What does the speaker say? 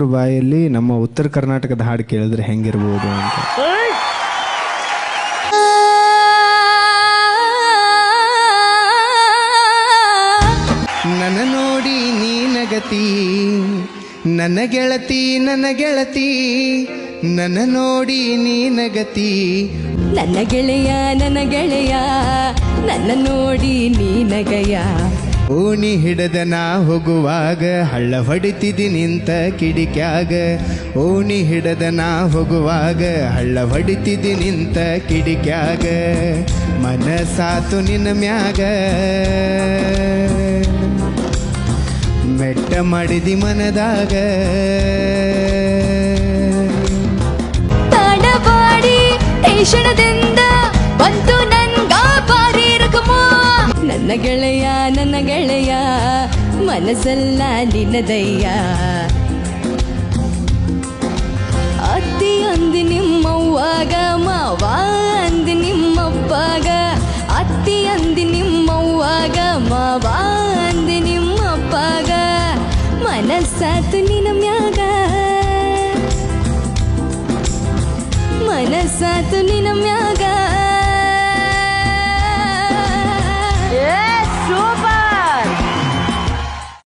ಅವ್ರ ಬಾಯಲ್ಲಿ ನಮ್ಮ ಉತ್ತರ ಕರ್ನಾಟಕದ ಹಾಡು ಕೇಳಿದ್ರೆ ಹೆಂಗಿರ್ಬೋದು ಅಂತ. ನನ್ನ ನೋಡಿ ನೀನಗತಿ ನನ್ನ ಗೆಳತಿ ನನ್ನ ಗೆಳತಿ, ನನ್ನ ನೋಡಿ ನೀನಗತಿ. ನನ್ನ ಗೆಳೆಯ ನನ್ನ ನೋಡಿ ನೀನಗಯ. ಓಣಿ ಹಿಡದ ನಾ ಹೋಗುವಾಗ ಹಳ್ಳ ಹೊಡಿತಿದಿ ನಿಂತ ಕಿಡಿಕ್ಯಾಗ. ಓಣಿ ಹಿಡದ ನಾ ಹೋಗುವಾಗ ಹಳ್ಳ ಹೊಡಿತಿದಿ ನಿಂತ ಕಿಡಿಕ್ಯಾಗ. ಮನಸಾತು ನಿನ್ನ ಮ್ಯಾಗ ಮೆಟ್ಟ ಮಾಡಿದಿ ಮನದಾಗ. ತಡಬಾಡಿ ಟೇಷಣದಿಂದ ಬಂತು ನನ್ಗ ಬಾರಿ ರಕಮ. ನನ್ನ ಗೆಳೆಯ ಮನಸ್ಸೆಲ್ಲ ನಿನ್ನದಯ್ಯ. ಅತ್ತಿ ಅಂದಿ ನಿಮ್ಮವ್ವಾಗ, ಮಾವ ಅಂದಿ ನಿಮ್ಮಪ್ಪಗ. ಅತ್ತಿ ಅಂದಿ ನಿಮ್ಮವ್ವಾಗ, ಮಾವ ಅಂದಿ ನಿಮ್ಮಪ್ಪಗ. ಮನಸ್ಸಾತು ನಿನ್ನ ಮ್ಯಾಗ, ಮನಸ್ಸಾತು ನಿನ್ನ ಮ್ಯಾಗ.